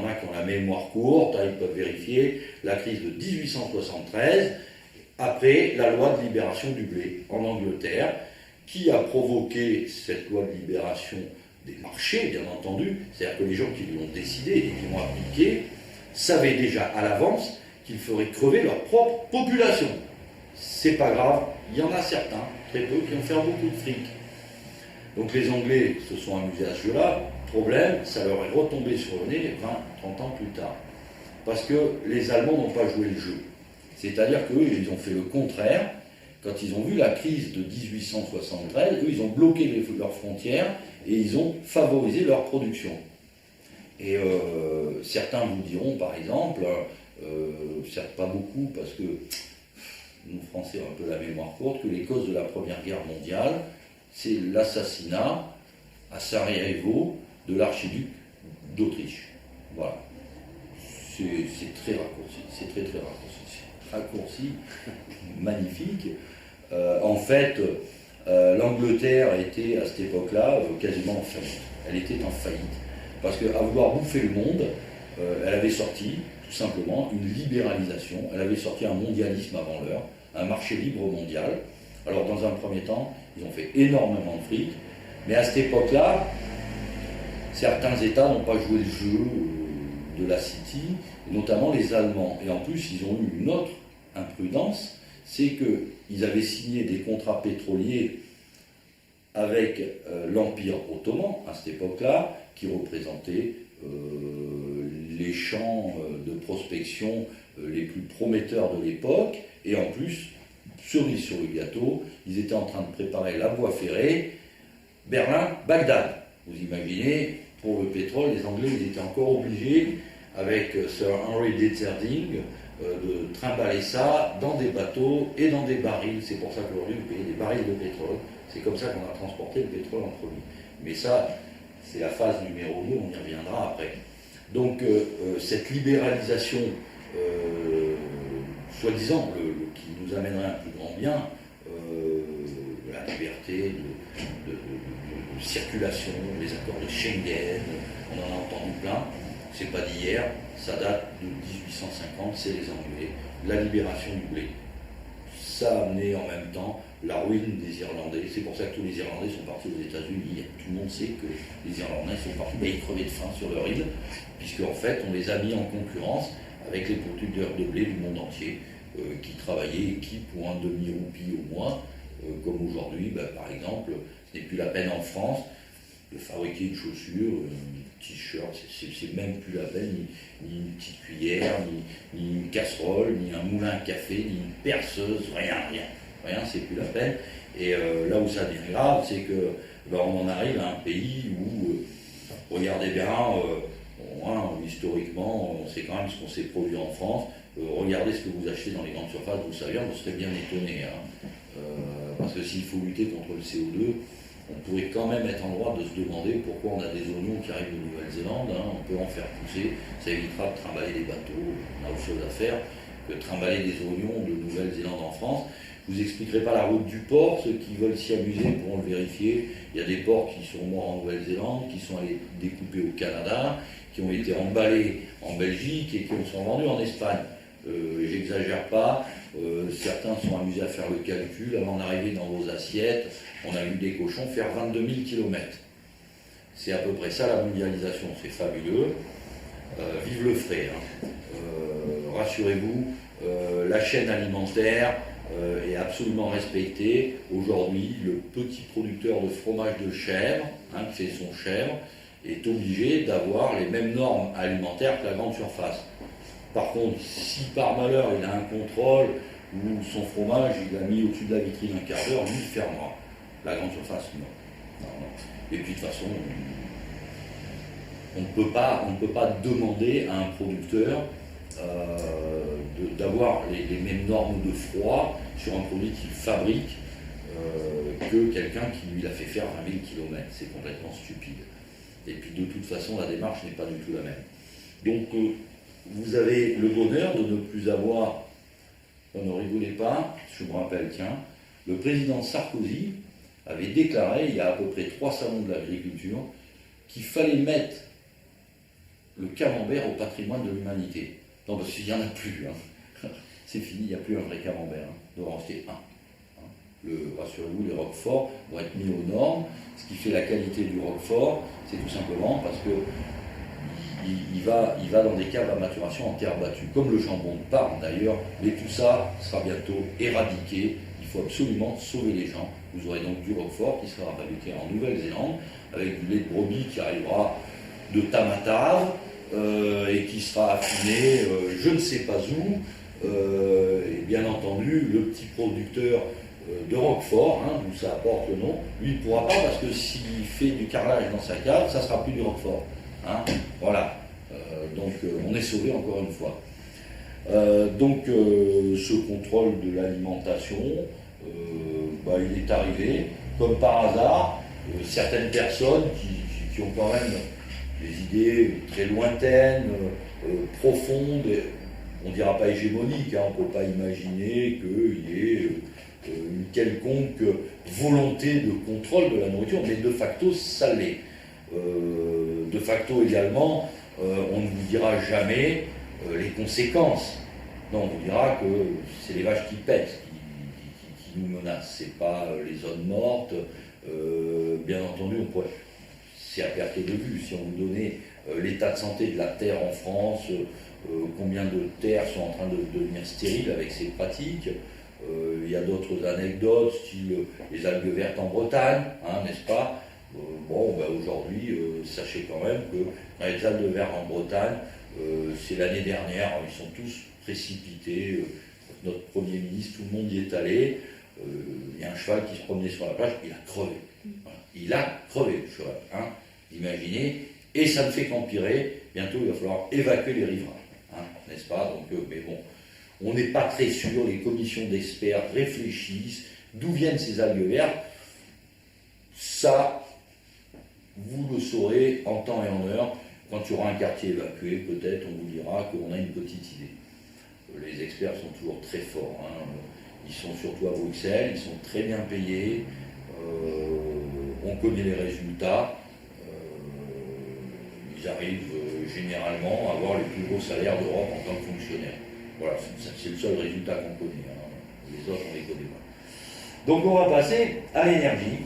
en a qui ont la mémoire courte, hein, ils peuvent vérifier la crise de 1873, après la loi de libération du blé en Angleterre, qui a provoqué cette loi de libération des marchés, bien entendu. C'est-à-dire que les gens qui l'ont décidé et qui l'ont appliqué savaient déjà à l'avance qu'ils feraient crever leur propre population. C'est pas grave, il y en a certains, très peu, qui vont faire beaucoup de fric. Donc les Anglais se sont amusés à ce jeu-là. Problème, ça leur est retombé sur le nez 20-30 ans plus tard. Parce que les Allemands n'ont pas joué le jeu. C'est-à-dire qu'eux, ils ont fait le contraire. Quand ils ont vu la crise de 1873, eux, ils ont bloqué leurs frontières et ils ont favorisé leur production. Et certains vous diront, par exemple, certes pas beaucoup, parce que nous, Français, ont un peu la mémoire courte, que les causes de la Première Guerre mondiale, c'est l'assassinat à Sarajevo de l'archiduc d'Autriche. Voilà. C'est très raccourci, c'est très raccourci, magnifique. En fait, l'Angleterre était à cette époque-là quasiment en faillite. Elle était en faillite. Parce qu'à vouloir bouffer le monde, elle avait sorti, tout simplement, une libéralisation. Elle avait sorti un mondialisme avant l'heure, un marché libre mondial. Alors, dans un premier temps, ils ont fait énormément de fric. Mais à cette époque-là, certains États n'ont pas joué le jeu de la City, notamment les Allemands. Et en plus, ils ont eu une autre imprudence, c'est qu'ils avaient signé des contrats pétroliers avec l'Empire ottoman, à cette époque-là, qui représentait les champs de prospection les plus prometteurs de l'époque. Et en plus, cerise sur le gâteau, ils étaient en train de préparer la voie ferrée Berlin-Bagdad. Vous imaginez, pour le pétrole, les Anglais ils étaient encore obligés, avec Sir Henry Deterding, de trimballer ça dans des bateaux et dans des barils. C'est pour ça qu'aujourd'hui, vous payez des barils de pétrole. C'est comme ça qu'on a transporté le pétrole entre nous. Mais ça, c'est la phase numéro 2, on y reviendra après. Donc, cette libéralisation, soi-disant, qui nous amènerait un plus grand bien, la liberté de circulation, les accords de Schengen, on en a entendu plein, c'est pas d'hier, ça date de 1850, c'est les Anglais, la libération du blé. Ça a amené en même temps la ruine des Irlandais, c'est pour ça que tous les Irlandais sont partis aux États-Unis. Tout le monde sait que les Irlandais sont partis, mais ils crevaient de faim sur leur île, puisque en fait on les a mis en concurrence avec les producteurs de blé du monde entier, qui travaillaient et qui, pour un demi-roupie au mois, comme aujourd'hui, par exemple, ce n'est plus la peine en France de fabriquer une chaussure, un t-shirt, c'est même plus la peine, ni une petite cuillère, ni une casserole, ni un moulin à café, ni une perceuse, rien, c'est plus la peine. Et là où ça devient grave, c'est que on en arrive à un pays où, regardez bien, historiquement, on sait quand même ce qu'on s'est produit en France. Regardez ce que vous achetez dans les grandes surfaces, vous savez, vous serez bien étonné. Parce que s'il faut lutter contre le CO2, on pourrait quand même être en droit de se demander pourquoi on a des oignons qui arrivent de Nouvelle-Zélande. On peut en faire pousser, ça évitera de trimballer des bateaux, on a autre chose à faire que de trimballer des oignons de Nouvelle-Zélande en France. Je ne vous expliquerai pas la route du porc, ceux qui veulent s'y amuser pourront le vérifier. Il y a des porcs qui sont morts en Nouvelle-Zélande, qui sont allés découper au Canada, qui ont été emballés en Belgique et qui sont vendus en Espagne. J'exagère pas, certains sont amusés à faire le calcul, avant d'arriver dans vos assiettes, on a vu des cochons faire 22 000 km. C'est à peu près ça la mondialisation, c'est fabuleux. Vive le frais, rassurez-vous, la chaîne alimentaire est absolument respectée. Aujourd'hui, le petit producteur de fromage de chèvre, qui fait son chèvre, est obligé d'avoir les mêmes normes alimentaires que la grande surface. Par contre, si par malheur il a un contrôle où son fromage il a mis au-dessus de la vitrine un quart d'heure, lui il fermera. La grande surface, non. Et puis de toute façon, on ne peut pas demander à un producteur d'avoir les mêmes normes de froid sur un produit qu'il fabrique que quelqu'un qui lui l'a fait faire 20 000 km. C'est complètement stupide. Et puis de toute façon, la démarche n'est pas du tout la même. Donc, vous avez le bonheur de ne plus avoir, ne rigolez pas, je me rappelle, le président Sarkozy avait déclaré, il y a à peu près 3 salons de l'agriculture, qu'il fallait mettre le camembert au patrimoine de l'humanité. Non, parce qu'il n'y en a plus. Hein. C'est fini, il n'y a plus un vrai camembert. Hein. Il doit en rester un. Rassurez-vous, les roqueforts vont être mis aux normes. Ce qui fait la qualité du roquefort, c'est tout simplement parce que il va dans des caves à maturation en terre battue, comme le jambon de Parme d'ailleurs, mais tout ça sera bientôt éradiqué. Il faut absolument sauver les gens. Vous aurez donc du roquefort qui sera fabriqué en Nouvelle-Zélande, avec du lait de brebis qui arrivera de Tamatave, et qui sera affiné je ne sais pas où, et bien entendu, le petit producteur de Roquefort, hein, d'où ça apporte le nom, lui il ne pourra pas parce que s'il fait du carrelage dans sa cave, ça ne sera plus du Roquefort. Hein, voilà. Donc on est sauvé encore une fois. Ce contrôle de l'alimentation, il est arrivé, comme par hasard, certaines personnes qui ont quand même des idées très lointaines, profondes, on ne dira pas hégémoniques, hein, on ne peut pas imaginer qu'il y ait une quelconque volonté de contrôle de la nourriture, mais de facto ça l'est. De facto également, on ne vous dira jamais les conséquences. Non, on vous dira que c'est les vaches qui pètent qui nous menacent, c'est pas les zones mortes. Bien entendu, c'est à perte de vue. Si on vous donnait l'état de santé de la terre en France, combien de terres sont en train de devenir stériles avec ces pratiques. Il y a d'autres anecdotes, style les algues vertes en Bretagne, hein, n'est-ce pas? Aujourd'hui, sachez quand même que dans les algues vertes en Bretagne, c'est l'année dernière, ils sont tous précipités. Notre Premier ministre, tout le monde y est allé. Il y a un cheval qui se promenait sur la plage, il a crevé. Voilà. Il a crevé, le cheval. Hein, imaginez. Et ça ne fait qu'empirer. Bientôt, il va falloir évacuer les riverains. Hein, n'est-ce pas? Donc, mais bon, on n'est pas très sûr. Les commissions d'experts réfléchissent. D'où viennent ces algues vertes? Ça, vous le saurez en temps et en heure. Quand il y aura un quartier évacué, peut-être on vous dira qu'on a une petite idée. Les experts sont toujours très forts. Hein. Ils sont surtout à Bruxelles, ils sont très bien payés. On connaît les résultats. Ils arrivent généralement à avoir les plus gros salaires d'Europe en tant que fonctionnaires. Voilà, c'est le seul résultat qu'on connaît. Hein. Les autres, on les connaît pas. Donc on va passer à l'énergie.